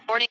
Morning.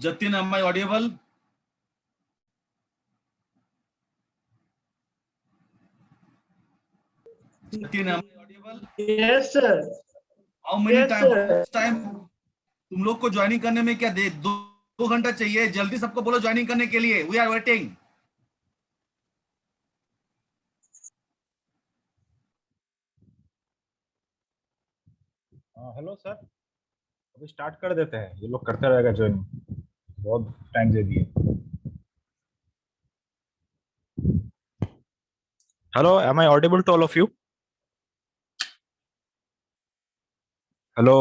Jatin, am I audible? Jatin, am I audible? Yes, sir. How many Yes, time? sir. How much time? तुम लोग को joining करने में क्या दो घंटा चाहिए? जल्दी सबको बोलो ज्वाइनिंग करने के लिए. We are waiting. Hello sir, अभी स्टार्ट कर देते हैं. ये लोग करते रहेगा ज्वाइन, बहुत टाइम दे दिए. Hello, am I audible to all of you? Hello,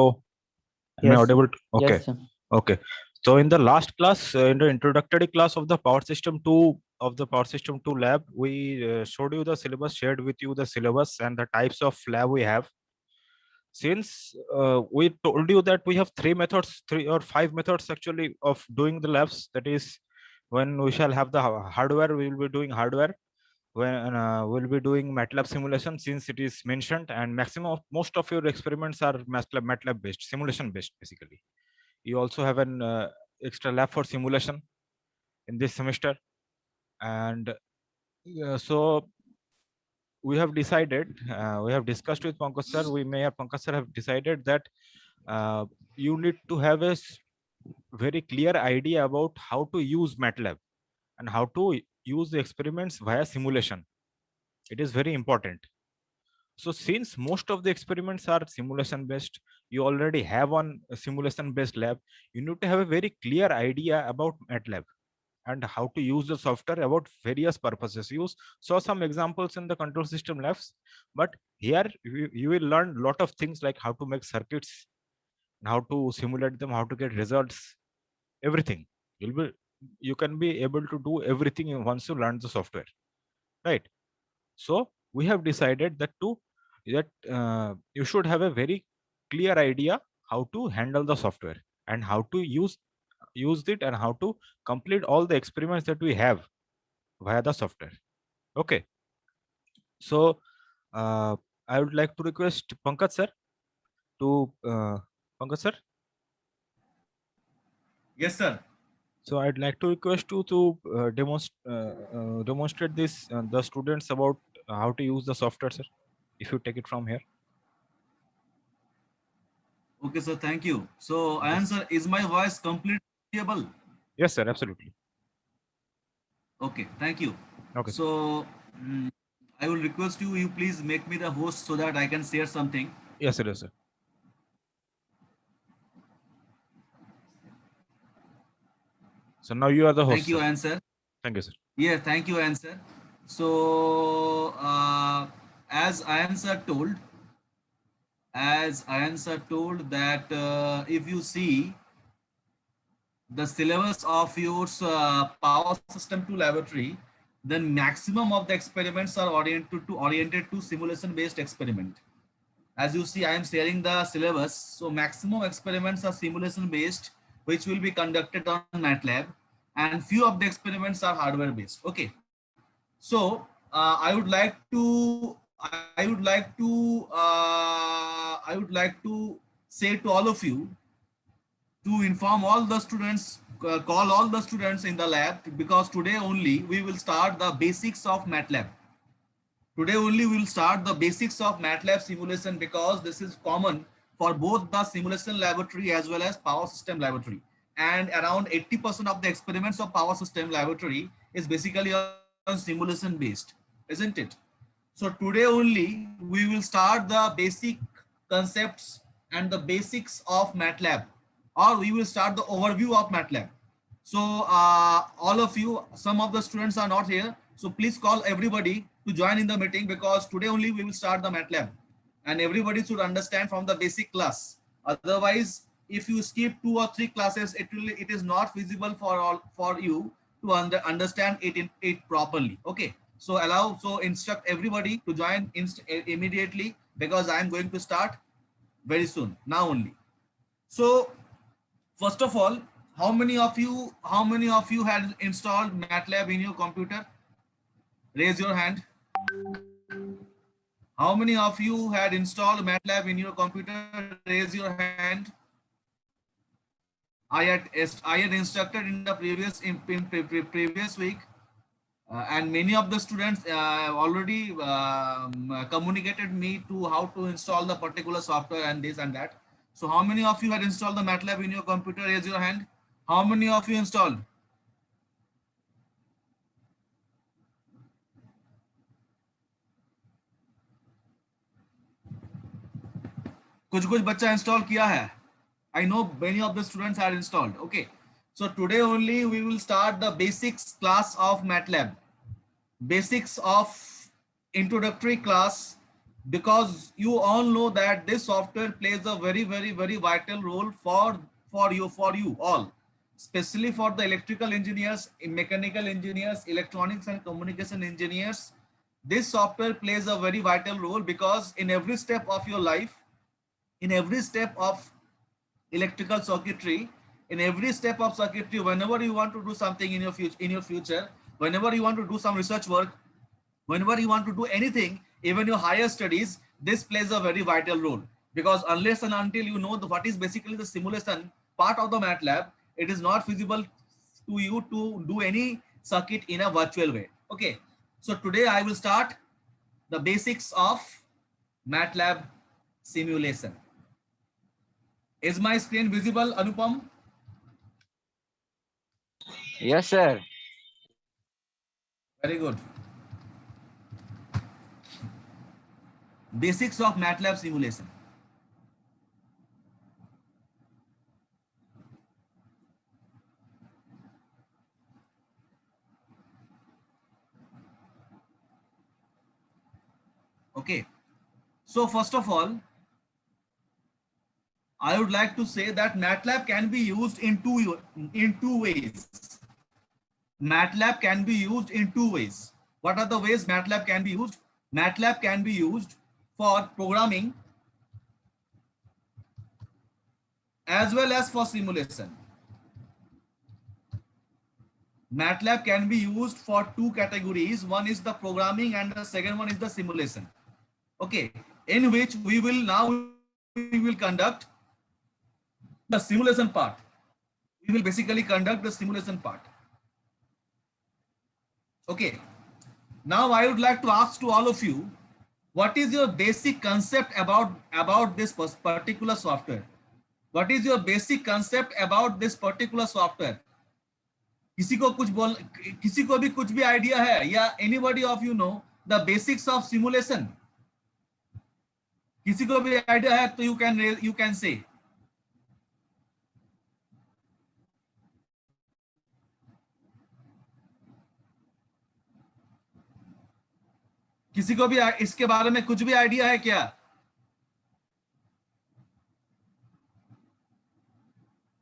am I Yes, audible? Okay, yes, sir. okay. So in the last class, in the introductory class of the Power System 2 lab, we showed you the syllabus, shared with you the syllabus and the types of lab we have. Since we told you that we have 3 or 5 methods actually of doing the labs, that is, when we shall have the hardware, we will be doing hardware. When we'll be doing MATLAB simulation, since it is mentioned, and most of your experiments are MATLAB based, simulation based basically. You also have an extra lab for simulation in this semester. And so we have decided, we have discussed with Pankaj sir, Pankaj sir have decided that uh, you need to have a very clear idea about how to use MATLAB and how to use the experiments via simulation. It is very important. So since most of the experiments are simulation based, you already have one simulation based lab, you need to have a very clear idea about MATLAB and how to use the software about various purposes. You saw some examples in the control system labs, but here you will learn a lot of things like how to make circuits, how to simulate them, how to get results, everything. You can be able to do everything once you learn the software, right? So we have decided that you should have a very clear idea how to handle the software and how to use it and how to complete all the experiments that we have via the software. Okay. So uh, I would like to request Pankaj sir to Pankaj sir. Yes, sir. So I'd like to request you to demonstrate this the students about how to use the software, sir. If you take it from here. Okay, sir. Thank you. So, Yes. answer, is my voice completely audible? Yes, sir. Absolutely. Okay, thank you. Okay, sir. So, I will request you, you please make me the host so that I can share something. Yes, sir. Yes, sir. So now you are the host, Thank you, sir. answer. Thank you, sir. Yeah, thank you, answer. So, as answer told, that if you see the syllabus of your power system to laboratory, then maximum of the experiments are oriented to simulation based experiment. As you see, I am sharing the syllabus. So maximum experiments are simulation based, which will be conducted on MATLAB, and few of the experiments are hardware based. Okay. So I would like to say to all of you to inform all the students, call all the students in the lab, because today only we will start the basics of MATLAB. Today only we will start the basics of MATLAB simulation, because this is common for both the simulation laboratory as well as power system laboratory. And around 80% of the experiments of power system laboratory is basically on simulation based, isn't it? So today only we will start the basic concepts and the basics of MATLAB, or we will start the overview of MATLAB. So all of you, some of the students are not here, so please call everybody to join in the meeting, because today only we will start the MATLAB, and everybody should understand from the basic class. Otherwise, if you skip 2 or 3 classes, it is not feasible for you to understand it properly. Okay, so instruct everybody to join immediately, because I am going to start very soon, now only. So first of all, how many of you had installed MATLAB in your computer? Raise your hand. How many of you had installed MATLAB in your computer? Raise your hand. I had instructed in the previous week, and many of the students already communicated me to how to install the particular software and this and that. So how many of you had installed the MATLAB in your computer? Raise your hand. How many of you installed? कुछ बच्चा install किया है. I know many of the students are installed. Okay, so today only we will start the basics class of MATLAB, basics of introductory class, because you all know that this software plays a very vital role for you all, especially for the electrical engineers, mechanical engineers, electronics and communication engineers. This software plays a very vital role, because in every step of your life, in every step of electrical circuitry, in every step of circuitry, whenever you want to do something in your future, whenever you want to do some research work, whenever you want to do anything, even your higher studies, this plays a very vital role. Because unless and until you know what is basically the simulation, part of the MATLAB, it is not feasible to you to do any circuit in a virtual way. Okay, so today I will start the basics of MATLAB simulation. Is my screen visible, Anupam? Yes, sir. Very good. Basics of MATLAB simulation. Okay, so first of all, I would like to say that MATLAB can be used in two ways. MATLAB can be used in two ways. What are the ways MATLAB can be used? MATLAB can be used for programming as well as for simulation. MATLAB can be used for two categories. One is the programming and the second one is the simulation. Okay, in which we will conduct the simulation part. We will basically conduct the simulation part. Okay, now I would like to ask to all of you, what is your basic concept about this particular software? What is your basic concept about this particular software? किसी को भी कुछ भी idea है या anybody of you know the basics of simulation? किसी को भी idea है तो you can say. किसी को भी इसके बारे में कुछ भी आइडिया है क्या?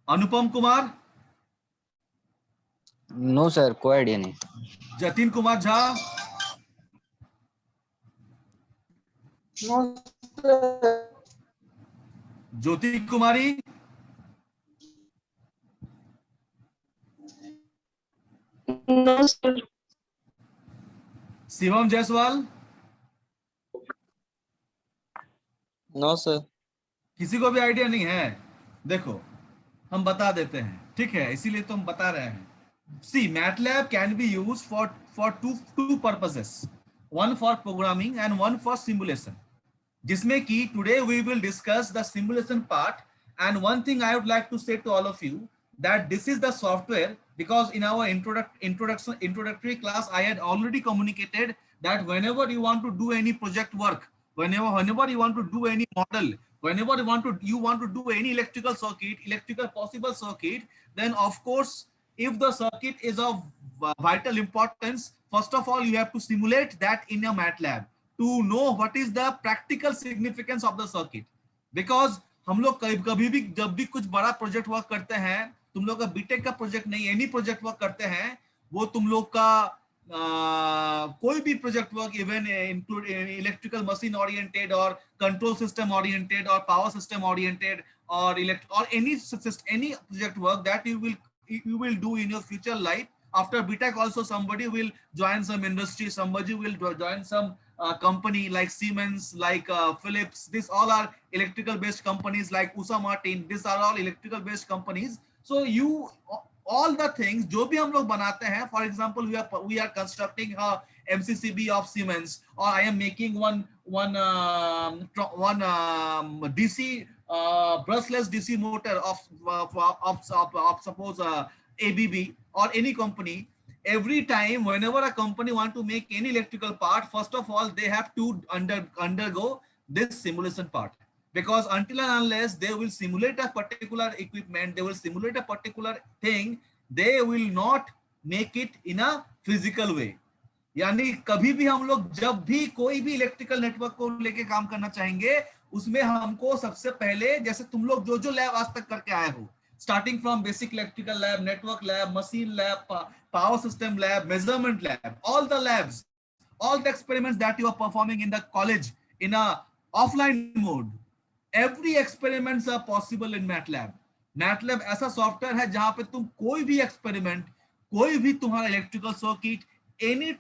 अनुपम कुमार? नो सर, कोई आइडिया नहीं. Jatin Kumar Jha? No sir. Jyoti Kumari? No sir. Shivam Jaiswal? No sir. किसी को भी आइडिया नहीं है? देखो हम बता देते हैं, ठीक है, इसीलिए तो हम बता रहे हैं. See, MATLAB can be used for two purposes, one for programming and one for simulation. जिसमें कि today we will discuss the simulation part, and one thing I would like to say to all of you that this is the software, because in our introductory class I had already communicated that whenever you want to do any project work, whenever you want to do any model, whenever you want to do any electrical possible circuit, then of course if the circuit is of vital importance, first of all you have to simulate that in your MATLAB to know what is the practical significance of the circuit. Because हम लोग कभी भी जब भी कुछ बड़ा project work करते हैं, तुम लोग का बीटेक का प्रोजेक्ट नहीं, एनी प्रोजेक्ट वर्क करते हैं, वो तुम लोग का कोई भी project work, even include electrical machine oriented और कंट्रोल सिस्टम ओरिएंटेड और पावर सिस्टम ओरिएंटेड और any project work that you will do in your future life. After BTech also somebody will join some industry, somebody will join some company like Siemens, like Philips. These all are electrical based companies, like USA Martin. These are all electrical based companies. So you all the things जो भी हम लोग बनाते हैं, for example we are constructing a MCCB of Siemens, or I am making one DC brushless DC motor of suppose ABB or any company. Every time whenever a company want to make any electrical part, first of all they have to undergo this simulation part, because until and unless they will simulate a particular equipment, they will simulate a particular thing, they will not make it in a physical way. यानी कभी भी हम लोग जब भी कोई भी electrical network को लेके काम करना चाहेंगे, उसमें हमको सबसे पहले, जैसे तुम लोग जो लैब आज तक करके आए हो, starting from basic electrical lab, network lab, machine lab, power system lab, measurement lab, all the labs, all the experiments that you are performing in the college in a offline mode, every experiments are possible in MATLAB. MATLAB ऐसा software है जहां पे तुम कोई भी experiment, कोई भी तुम्हारा electrical circuit, any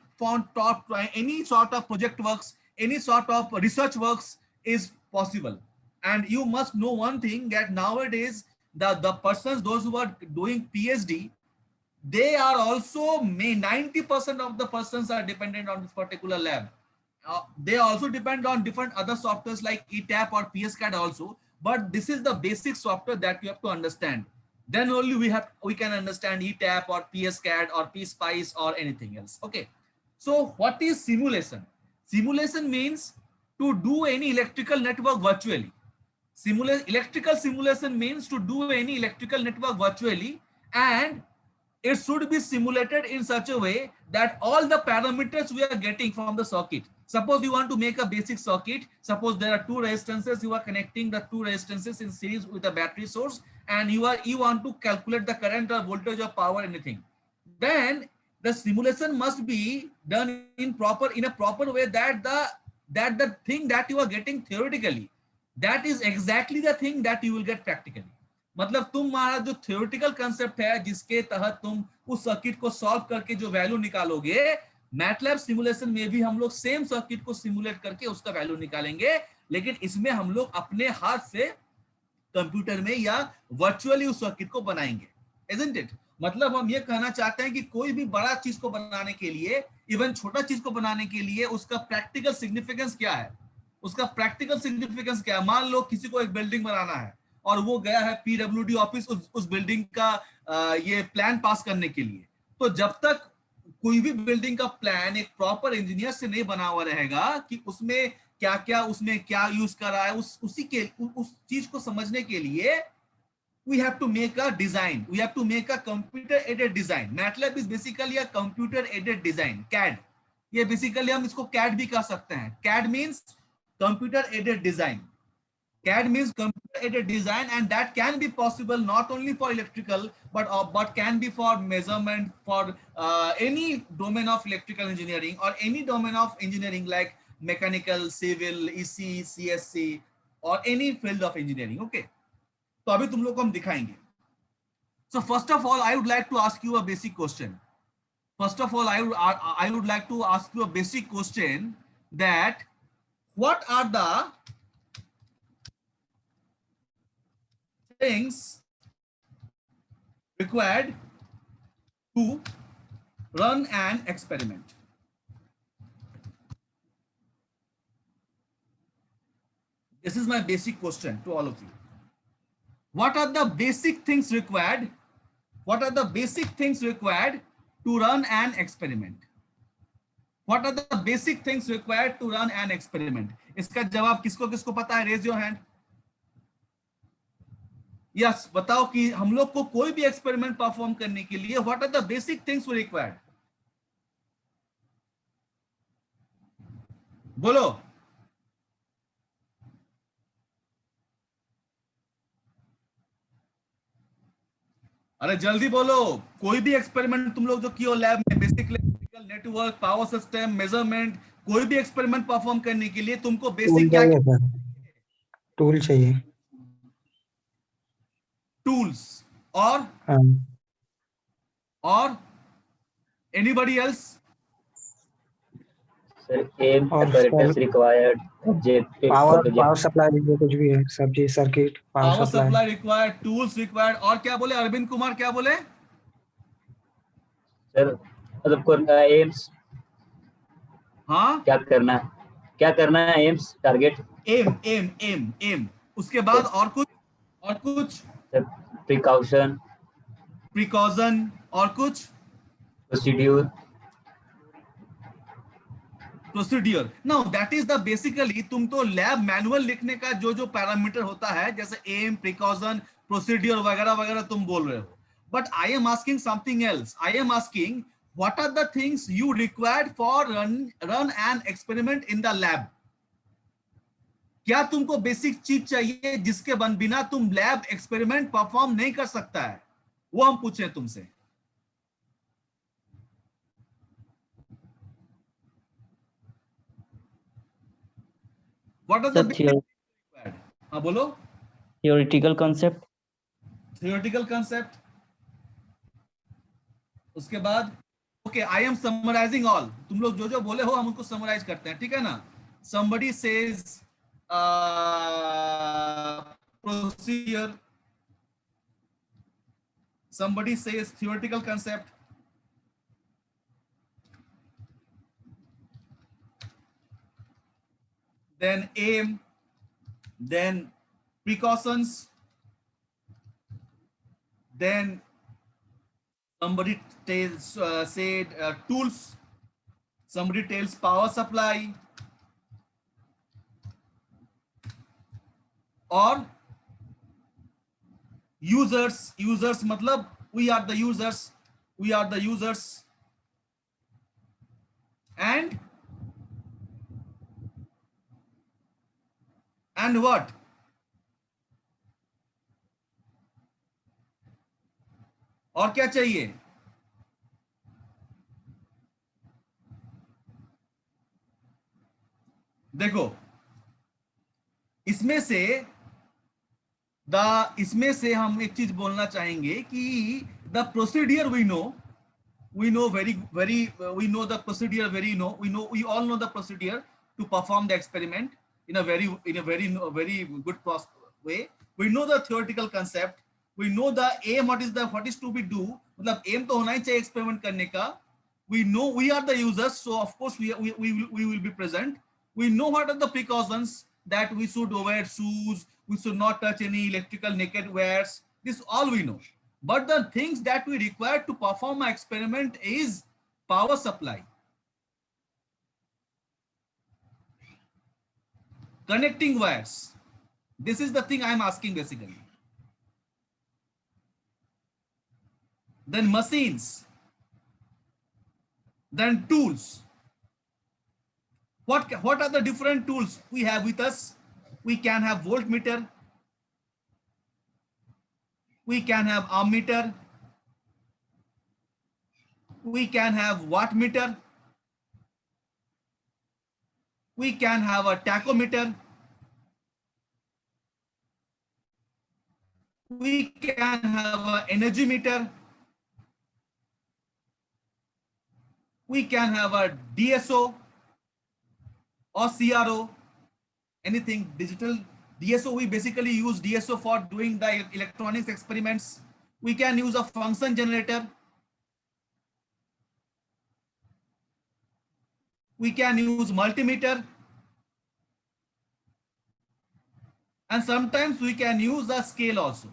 sort of project works, any sort of research works is possible. And you must know one thing, that nowadays the persons, those who are doing PhD, they are also 90% of the persons are dependent on this particular lab. They also depend on different other softwares like ETAP or PSCAD also, but this is the basic software that you have to understand. Then only we can understand ETAP or PSCAD or PSpice or anything else. Okay. So what is simulation? Simulation means to do any electrical network virtually. Electrical simulation means to do any electrical network virtually, and it should be simulated in such a way that all the parameters we are getting from the circuit. Suppose you want to make a basic circuit. Suppose there are two resistances. You are connecting the two resistances in series with a battery source, and you want to calculate the current or voltage or power, anything. Then the simulation must be done in a proper way that the thing that you are getting theoretically, that is exactly the thing that you will get practically. मतलब तुम्हारा जो theoretical concept है जिसके तहत तुम उस circuit को solve करके जो वैल्यू निकालोगे, मैटलैब सिमुलेशन में भी हम लोग सेम सर्किट को सिमुलेट करके उसका वैल्यू निकालेंगे, लेकिन इसमें हम लोग अपने हाथ से कंप्यूटर में या वर्चुअली उस सर्किट को बनाएंगे. Isn't it? मतलब हम ये कहना चाहते हैं कि कोई भी बड़ा चीज को बनाने के लिए, इवन छोटा चीज को बनाने के लिए उसका प्रैक्टिकल सिग्निफिकेंस क्या है, उसका प्रैक्टिकल सिग्निफिकेंस क्या है. मान लो किसी को एक बिल्डिंग बनाना है और वो गया है PWD ऑफिस उस बिल्डिंग का ये प्लान पास करने के लिए, तो जब तक कोई भी बिल्डिंग का प्लान एक प्रॉपर इंजीनियर से नहीं बना हुआ रहेगा कि उसमें क्या क्या यूज कर रहा है, उस चीज को समझने के लिए we have to make a design. We have to make a computer aided design. MATLAB is basically a computer aided design. CAD. ये basically हम इसको CAD भी कह सकते हैं. CAD means computer aided design. CAD means computer aided design, and that can be possible not only for electrical but can be for measurement, for any domain of electrical engineering or any domain of engineering like mechanical, civil, EC, CSC or any field of engineering. Okay. तो अभी तुम लोग को हम दिखाएंगे. So first of all, I would like to ask you a basic question. First of all, I would like to ask you a basic question, that what are the things required to run an experiment? This is my basic question to all of you. What are the basic things required? What are the basic things required to run an experiment? What are the basic things required to run an experiment? इसका जवाब किसको किसको पता है? Raise your hand. Yes, बताओ कि हम लोग को कोई भी experiment perform करने के लिए what are the basic things required? बोलो. अरे जल्दी बोलो. कोई भी एक्सपेरिमेंट तुम लोग जो किए हो लैब में, basic electrical network, power system, measurement, कोई भी एक्सपेरिमेंट परफॉर्म करने के लिए तुमको बेसिक क्या टूल चाहिए. टूल्स और anybody else? Sir aim apparatus required, objective power supply जो कुछ भी है, सब चीज circuit, power supply required, tools required. और क्या बोले अरविंद कुमार, क्या बोले? सर मतलब एम्स. हाँ, क्या करना है एम्स, टारगेट. एम. उसके बाद और कुछ सर प्रिकॉशन और कुछ procedure. Now that is the basically, तुम तो लैब मैनुअल लिखने का जो पैरामीटर होता है, जैसे एम, प्रिकॉशन, प्रोसीड्यूर वगैरह वगैरह तुम बोल रहे हो. But I am asking something else. I am asking what are the things you required for run an experiment in the lab. क्या तुमको बेसिक चीज चाहिए जिसके बिना तुम लैब एक्सपेरिमेंट परफॉर्म नहीं कर सकता है? वो हम पूछे तुमसे. What are the basic required? हाँ बोलो. Theoretical concept. उसके बाद okay, I am summarizing all. तुम लोग जो बोले हो हम उनको summarize करते हैं, ठीक है ना? Somebody says procedure. Somebody says theoretical concept. Then aim, then precautions, then somebody tells said tools, somebody tells power supply, or users. Users matlab we are the users, we are the users, and what? और क्या चाहिए? देखो इसमें से हम एक चीज बोलना चाहेंगे कि the procedure we know we know the procedure we all know the procedure to perform the experiment in a very good way. We know the theoretical concept, we know the aim, what is to be do, मतलब aim तो होना ही चाहिए experiment करने का. We know we are the users, so of course we will be present. We know what are the precautions, that we should wear shoes, we should not touch any electrical naked wires. This all we know. But the things that we require to perform an experiment is power supply, connecting wires. This is the thing I am asking basically. Then machines, then tools. What are the different tools we have with us? We can have voltmeter, we can have ammeter, we can have wattmeter, we can have a tachometer, we can have an energy meter, we can have a DSO or CRO, anything digital. DSO, we basically use DSO for doing the electronics experiments. We can use a function generator. We can use multimeter. And sometimes we can use a scale also.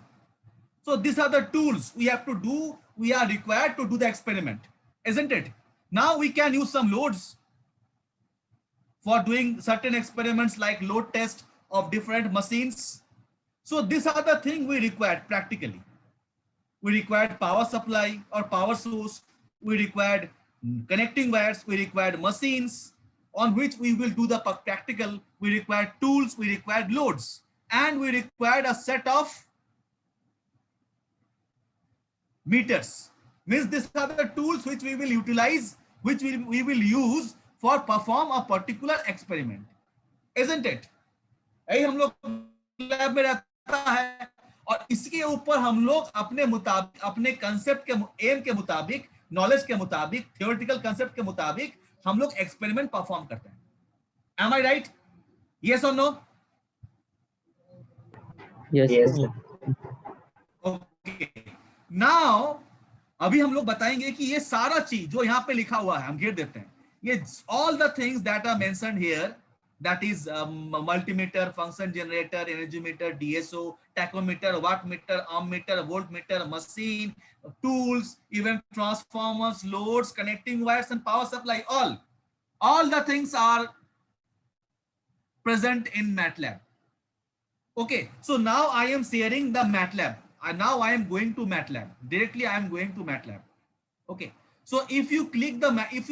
So these are the tools we have to do, we are required to do the experiment, isn't it? Now we can use some loads for doing certain experiments like load test of different machines. So these are the things we required practically. We required power supply or power source, we required connecting wires, we required machines on which we will do the practical, we required tools, we required loads, and we required a set of meters. Means these are the tools which we will utilize, which we will use for perform a particular experiment, isn't it? यही हम लोग lab में रहता है और इसके ऊपर हम लोग अपने मुताबिक, अपने कंसेप्ट के एम के मुताबिक, नॉलेज के मुताबिक, थियोरेटिकल कंसेप्ट के मुताबिक हम लोग एक्सपेरिमेंट परफॉर्म करते हैं. Am I right? Yes or no? Yes. Yes. Okay. Now अभी हम लोग बताएंगे कि ये सारा चीज जो यहाँ पे लिखा हुआ है हम घेर देते हैं. ये all the things that are mentioned here, that is multimeter, function generator, energy meter, DSO, tachometer, wattmeter, ammeter, voltmeter, machine, tools, even transformers, loads, connecting wires, and power supply. All the things are present in MATLAB. Okay, so now I am sharing the MATLAB. Now I am going to MATLAB. Directly I am going to MATLAB. Okay, so if you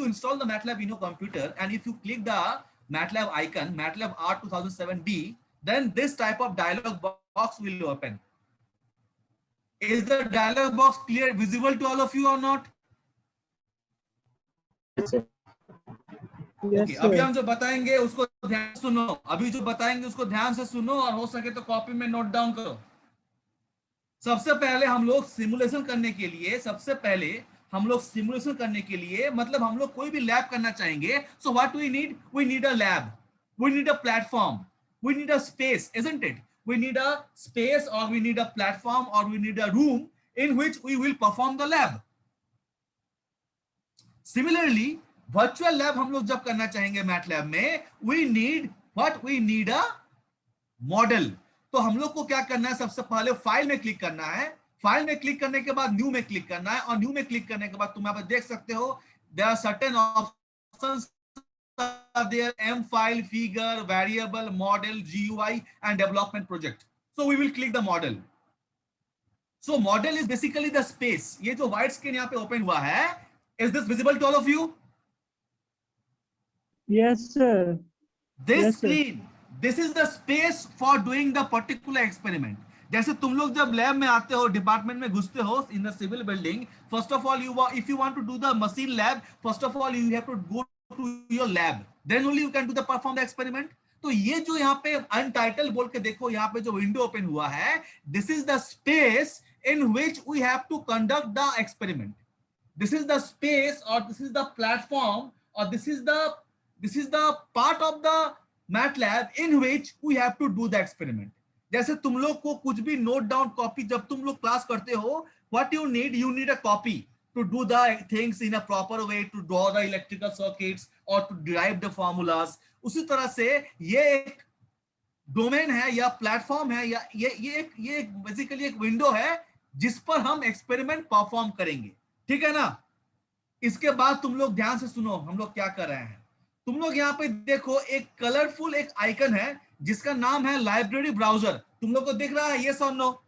install the MATLAB in your computer and if you click the MATLAB icon, MATLAB R2007B, then this type of dialog box will open. Is the dialog box clear, visible to all of you or not? Yes, sir. Okay, अभी हम जो बताएंगे उसको ध्यान सुनो. अभी जो बताएंगे उसको ध्यान से सुनो और हो सके तो कॉपी में नोट डाउन करो. सबसे पहले हम लोग सिमुलेशन करने के लिए मतलब हम लोग कोई भी लैब करना चाहेंगे. So what we need? We need a lab, we need a platform, we need a space, isn't it? We need a space or we need a platform or we need a room in which we will perform the lab. Similarly, virtual lab हम लोग जब करना चाहेंगे MATLAB में, we need a model. तो हम लोग को क्या करना है, सबसे पहले फाइल में क्लिक करना है, फाइल में क्लिक करने के बाद न्यू में क्लिक करना है, और न्यू में क्लिक करने के बाद तुम यहाँ पर देख सकते हो there are certain options are there: M file, figure, variable, model, GUI and development project. So we will click the model. So model is basically the space. ये जो white screen यहाँ पे open हुआ है, is this visible to all of you? Yes, sir. This Yes, sir. screen, this is the space for doing the particular experiment. जैसे तुम लोग जब लैब में आते हो, डिपार्टमेंट में घुसते हो in the civil building, first of all if you want to do the machine lab, first of all you have to go to your lab, then only you can do the perform the experiment. तो ये जो यहाँ पे untitled बोल के देखो, यहाँ पे जो विंडो ओपन हुआ है, this is the space in which we have to conduct the experiment. This is the space, or this is the platform, or this is the part of the MATLAB in which we have to do the experiment. जैसे तुम लोग को कुछ भी note down copy, जब तुम लोग class करते हो, what you need a copy to do the things in a proper way, to draw the electrical circuits or to derive the formulas. उसी तरह से ये एक डोमेन है या प्लेटफॉर्म है, या ये बेसिकली एक विंडो है जिस पर हम एक्सपेरिमेंट परफॉर्म करेंगे, ठीक है ना। इसके बाद तुम लोग ध्यान से सुनो हम लोग क्या कर रहे हैं। तुम लोग यहाँ पे देखो एक कलरफुल एक आइकन है जिसका नाम है लाइब्रेरी ब्राउजर। तुम लोग को दिख रहा है, यस और no?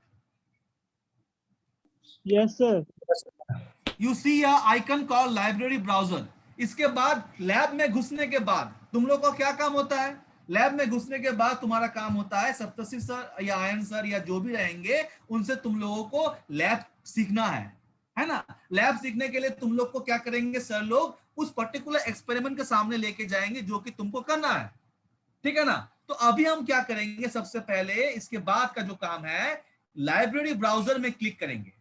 Yes, sir. You see a icon called library browser. इसके बाद लैब में घुसने के बाद तुम लोग का क्या काम होता है? लैब में घुसने के बाद तुम्हारा काम होता है, सप्तर्षि सर या आयन सर या जो भी रहेंगे उनसे तुम लोगों को लैब सीखना है ना। लैब सीखने के लिए तुम लोग को क्या करेंगे, सर लोग उस पर्टिकुलर एक्सपेरिमेंट के सामने लेके जाएंगे जो कि तुमको करना है, ठीक है ना। तो अभी हम क्या करेंगे, सबसे पहले इसके बाद का जो काम है, लाइब्रेरी ब्राउजर में क्लिक करेंगे।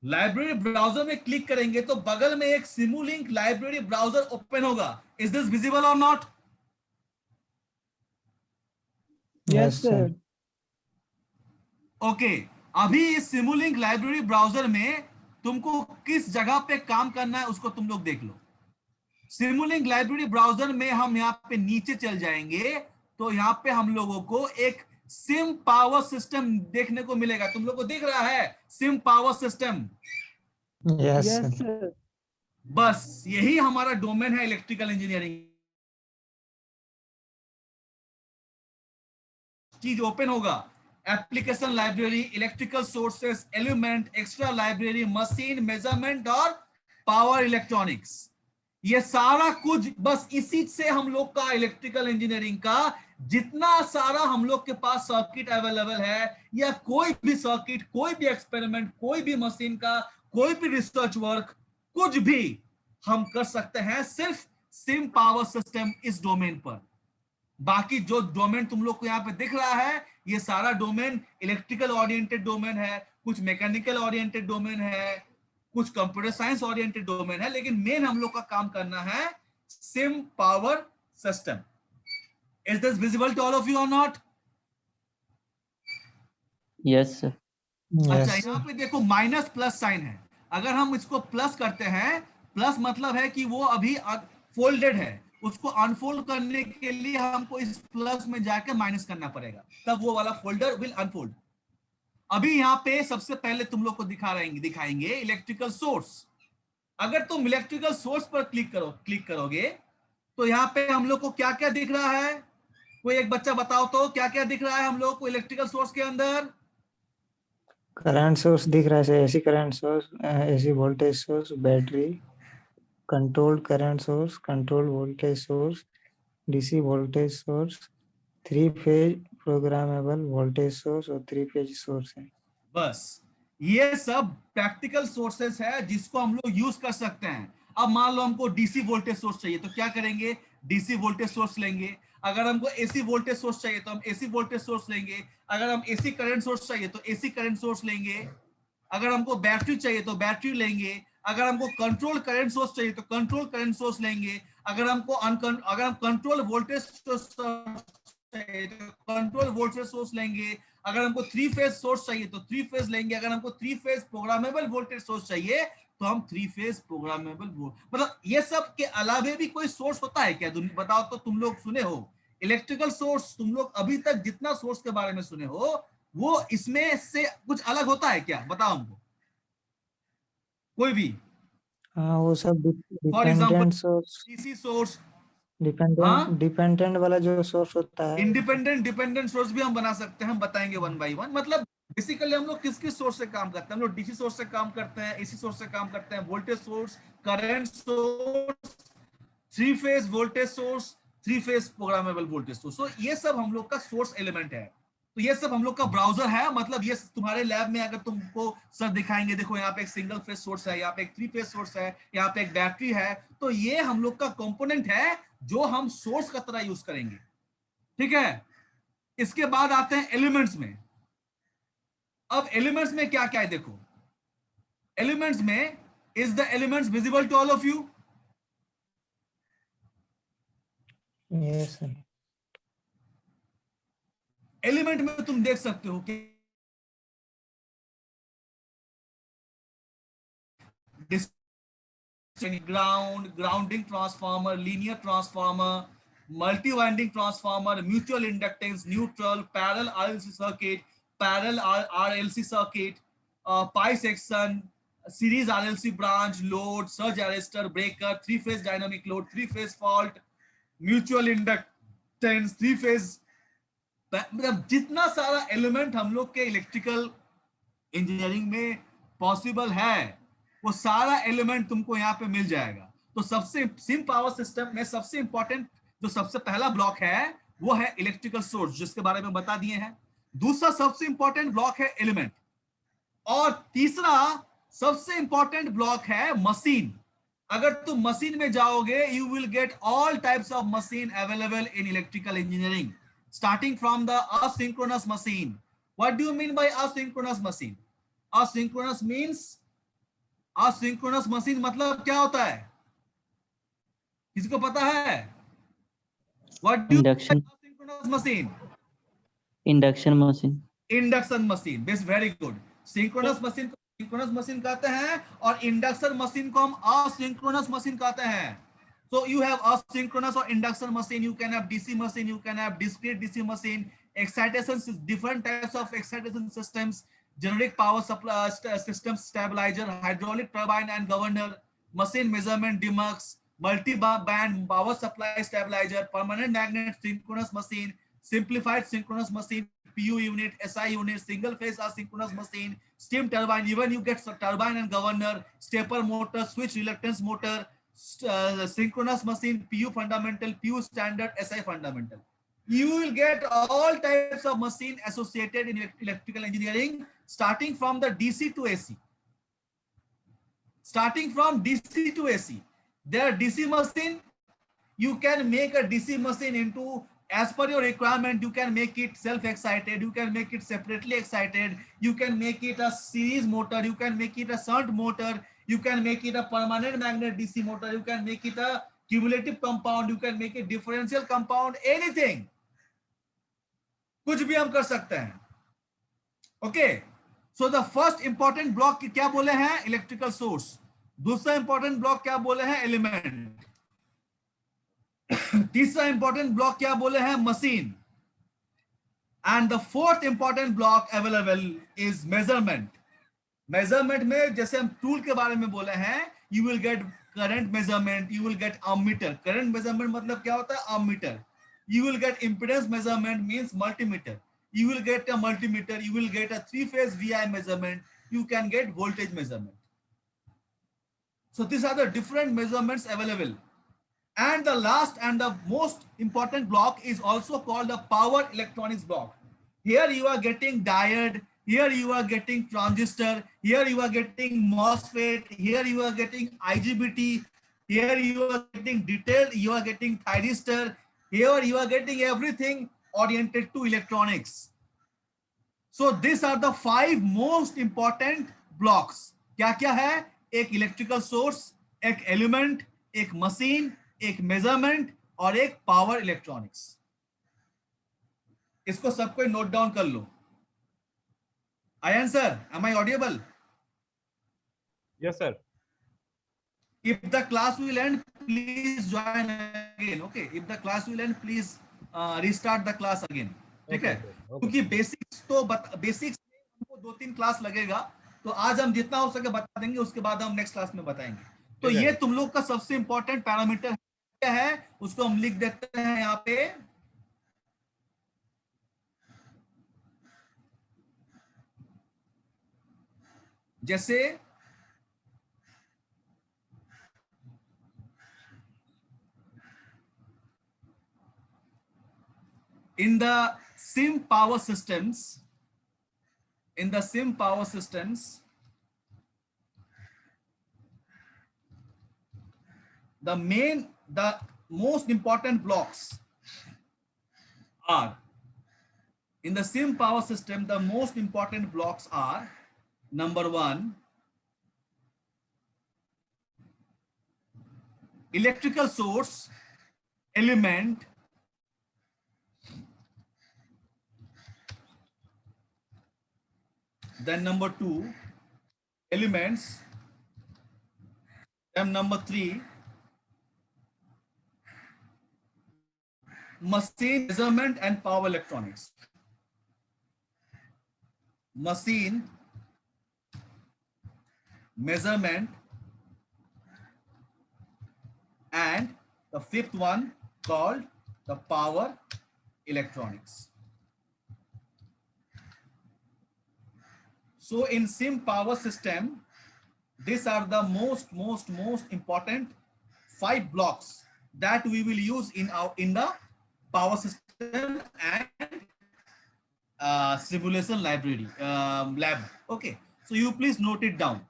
लाइब्रेरी ब्राउजर में क्लिक करेंगे तो बगल में एक सिमुलिंक लाइब्रेरी ब्राउजर ओपन होगा। इज दिस विजिबल और नॉट? Yes, sir. ओके, अभी इस सिमुलिंक लाइब्रेरी ब्राउजर में तुमको किस जगह पे काम करना है उसको तुम लोग देख लो। सिमुलिंक लाइब्रेरी ब्राउजर में हम यहाँ पे नीचे चल जाएंगे तो यहाँ पे हम लोगों को एक सिम पावर सिस्टम देखने को मिलेगा। तुम लोग को दिख रहा है sim power system? Yes, Yes, sir. sir. बस यही हमारा डोमेन है इलेक्ट्रिकल इंजीनियरिंग। चीज ओपन होगा, application library, electrical sources, element, extra library, machine, measurement और पावर इलेक्ट्रॉनिक्स। ये सारा कुछ बस इसी से हम लोग का इलेक्ट्रिकल इंजीनियरिंग का जितना सारा हम लोग के पास सर्किट अवेलेबल है, या कोई भी सर्किट, कोई भी एक्सपेरिमेंट, कोई भी मशीन का कोई भी रिसर्च वर्क, कुछ भी हम कर सकते हैं सिर्फ सिम पावर सिस्टम इस डोमेन पर। बाकी जो डोमेन तुम लोग को यहाँ पे दिख रहा है, ये सारा डोमेन इलेक्ट्रिकल ओरिएंटेड डोमेन है, कुछ मैकेनिकल ओरिएंटेड डोमेन है, कुछ कंप्यूटर साइंस ओरिएंटेड डोमेन है, लेकिन मेन हम लोग का काम करना है sim power system. Is this visible to all of you or not? Yes, sir. अच्छा, Yes, यहाँ पे देखो माइनस प्लस साइन है। अगर हम इसको प्लस करते हैं, प्लस मतलब है कि वो अभी फोल्डेड है, उसको अनफोल्ड करने के लिए हमको इस प्लस में जाकर माइनस करना पड़ेगा, तब वो वाला फोल्डर विल अनफोल्ड। अभी यहाँ पे सबसे पहले तुम लोग को दिखाएंगे इलेक्ट्रिकल सोर्स। अगर तुम इलेक्ट्रिकल सोर्स पर क्लिक करोगे तो यहाँ पे हम लोग को क्या क्या दिख रहा है? कोई एक बच्चा बताओ तो क्या क्या दिख रहा है हम लोग को इलेक्ट्रिकल सोर्स के अंदर? करंट सोर्स दिख रहा है, AC current source, AC voltage source, battery, controlled current source, controlled voltage source, DC voltage source, 3 phase programmable voltage source और 3 फेज सोर्स है। बस ये सब प्रैक्टिकल सोर्सेस है जिसको हम लोग यूज कर सकते हैं। अब मान लो हमको डीसी वोल्टेज सोर्स चाहिए तो क्या करेंगे? डीसी वोल्टेज सोर्स लेंगे। अगर हमको एसी वोल्टेज सोर्स चाहिए तो हम एसी वोल्टेज सोर्स लेंगे। अगर हम एसी करंट सोर्स चाहिए तो एसी करंट सोर्स लेंगे। अगर हमको बैटरी चाहिए तो बैटरी लेंगे। अगर हमको कंट्रोल करंट सोर्स चाहिए तो कंट्रोल करंट सोर्स लेंगे। अगर हम कंट्रोल वोल्टेज सोर्स चाहिए तो कंट्रोल वोल्टेज सोर्स लेंगे। अगर हमको 3 फेज सोर्स चाहिए तो 3 फेज लेंगे, अगर हमको 3 फेज प्रोग्रामेबल वोल्टेज सोर्स चाहिए तो हम 3 फेज प्रोग्रामेबल मतलब ये सब के अलावे भी कोई सोर्स होता है क्या? बताओ तो, तुम लोग सुने हो इलेक्ट्रिकल सोर्स, तुम लोग अभी तक जितना सोर्स के बारे में सुने हो वो इसमें से कुछ अलग होता है क्या? बताओ हमको कोई भी। हाँ वो सब for example dependent source, DC source, dependent वाला जो सोर्स होता है, डिपेंडेंट सोर्स भी हम बना सकते हैं, हम बताएंगे वन बाय वन। मतलब बेसिकली हम लोग किस किस सोर्स से काम करते हैं? हम लोग डीसी सोर्स से काम करते हैं, एसी सोर्स से काम करते हैं, voltage source, current source, 3 phase voltage source, 3 phase programmable voltage source. तो ये सब हम लोग का सोर्स एलिमेंट है। तो ये सब हम लोग का ब्राउजर है। मतलब ये तुम्हारे लैब में अगर तुमको सर दिखाएंगे, देखो यहाँ पे एक सिंगल फेज सोर्स है, यहाँ पे एक 3 फेज सोर्स है, यहाँ पे एक बैटरी है, तो ये हम लोग का कंपोनेंट है जो हम सोर्स का तरह यूज करेंगे। ठीक है, इसके बाद आते हैं एलिमेंट्स में। अब एलिमेंट्स में क्या क्या है देखो, एलिमेंट्स में is the elements visible to all of you? Yes sir, element में तुम देख सकते हो कि grounding transformer, linear transformer, multi winding transformer, mutual inductance, neutral, parallel RLC circuit, parallel RLC circuit, pi section, series RLC branch, load, surge arrester, breaker, 3 phase dynamic load, 3 phase fault, mutual inductance, 3 phase, मतलब जितना सारा element हम लोग के electrical engineering में possible है वो सारा एलिमेंट तुमको यहाँ पे मिल जाएगा। तो सबसे सिम पावर सिस्टम में सबसे इंपॉर्टेंट जो सबसे पहला ब्लॉक है वो है इलेक्ट्रिकल सोर्स, जिसके बारे में बता दिए हैं। दूसरा सबसे इंपॉर्टेंट ब्लॉक है एलिमेंट, और तीसरा सबसे इंपॉर्टेंट ब्लॉक है मशीन। अगर तुम मशीन में जाओगे you will get all types of machine available in electrical engineering, starting from the asynchronous machine. What do you mean by asynchronous machine? Asynchronous means, asynchronous machine मतलब क्या होता है? किसी को पता है? What do you mean by Induction. asynchronous machine? Induction machine. Induction machine. This very good. Synchronous machine को synchronous machine कहते हैं और induction machine को हम asynchronous machine कहते हैं। So you have asynchronous or induction machine, you can have DC machine, you can have discrete DC machine, excitation, different types of excitation systems, generic power supply systems, stabilizer, hydraulic turbine and governor, machine measurement, demux, multi-band power supply stabilizer, permanent magnet synchronous machine, simplified synchronous machine, PU unit, SI unit, single phase asynchronous machine, steam turbine, even you get turbine and governor, stepper motor, switch reluctance motor, synchronous machine, PU fundamental, PU standard, SI fundamental. You will get all types of machine associated in electrical engineering, starting from the DC to AC. Starting from DC to AC. There are DC machine, you can make a DC machine into, as per your requirement, you can make it self-excited, you can make it separately excited, you can make it a series motor, you can make it a shunt motor, you can make it a permanent magnet DC motor, you can make it a cumulative compound, you can make it differential compound, anything. कुछ भी हम कर सकते हैं। Okay, so the first important block क्या बोले हैं? Electrical source. दूसरा इंपॉर्टेंट ब्लॉक क्या बोले हैं? एलिमेंट। तीसरा इंपॉर्टेंट ब्लॉक क्या बोले हैं? Machine. And the fourth important block available is measurement. Measurement में जैसे हम टूल के बारे में बोले हैं, you will get current measurement, you will get ammeter. Current measurement मतलब क्या होता है? Ammeter. You will get impedance measurement, means multimeter. You will get a multimeter, you will get a 3-phase VI measurement, you can get voltage measurement. So these are the different measurements available. And the last and the most important block is also called the power electronics block. Here you are getting diode, here you are getting transistor, here you are getting MOSFET, here you are getting IGBT, here you are getting detailed, you are getting thyristor. Here you are getting everything oriented to electronics. So these are the 5 most important blocks. क्या क्या है? एक electrical source, एक element, एक machine, एक measurement और एक power electronics. इसको सबको नोट डाउन कर लो। Ayan sir, am I audible? Yes, sir. If the class will end, please join again. Okay, if the class will end, please restart the class again. ठीक है? क्योंकि basics हमको 2-3 class लगेगा, तो आज हम जितना हो सके बता देंगे, उसके बाद हम नेक्स्ट क्लास में बताएंगे. तो ये तुम लोग का सबसे इंपॉर्टेंट पैरामीटर क्या है, उसको हम लिख देते हैं यहाँ पे. जैसे in the sim power systems, the most important blocks are, in the sim power system, the most important blocks are, number 1, electrical source, element, then number 2, elements, then number 3, machine measurement and power electronics. Machine measurement, and the 5th one called the power electronics. So in sim power system, these are the most important 5 blocks that we will use in the power system and simulation library lab. Okay, so you please note it down.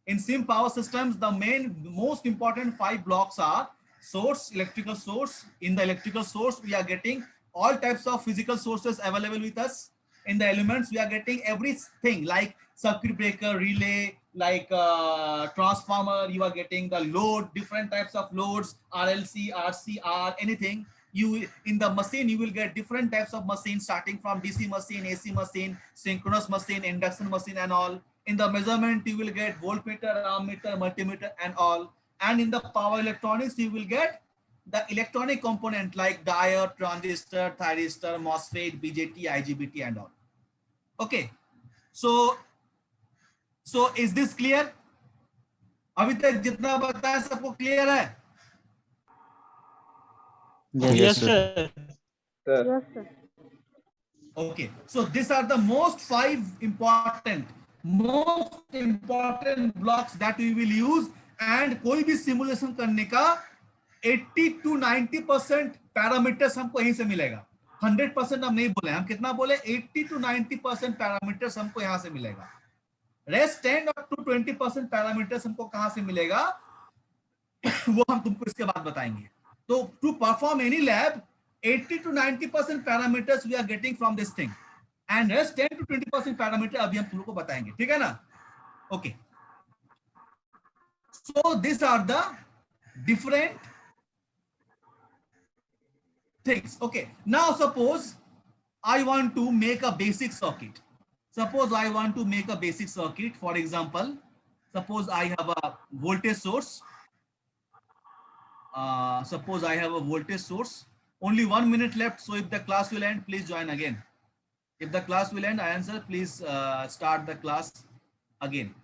In sim power systems, the most important 5 blocks are source, electrical source. In the electrical source, we are getting all types of physical sources available with us. In the elements, we are getting everything like circuit breaker, relay, like transformer. You are getting the load, different types of loads, RLC, RCR, anything. You in the machine, you will get different types of machines, starting from DC machine, AC machine, synchronous machine, induction machine, and all. In the measurement, you will get voltmeter, ammeter, multimeter, and all. And in the power electronics, you will get the electronic component like diode, transistor, thyristor, MOSFET, BJT, IGBT, and all. Okay, so is this clear? अभी तक जितना बताया सबको clear है? Yes, sir. Sir. Okay, so these are the most 5 important blocks that we will use, and कोई भी simulation करने का 80 to 90% पैरामीटर्स हमको यहीं से मिलेगा. 100% हम नहीं बोले, हम कितना बोले? 80 to 90% पैरामीटर्स हमको यहाँ से मिलेगा. रेस्ट 10 to 20% पैरामीटर्स हमको कहाँ से मिलेगा वो हम तुमको इसके बाद बताएंगे. तो to perform any lab, 80 to 90% parameters we are getting from this thing, and rest 10 to 20% parameter अभी हम तुम लोग को बताएंगे. ठीक है ना? Okay. So these are the different things. Okay. Now suppose I want to make a basic circuit. Suppose I want to make a basic circuit. For example, suppose I have a voltage source. Suppose I have a voltage source. Only 1 minute left. So if the class will end, please join again. If the class will end, I answer, please start the class again.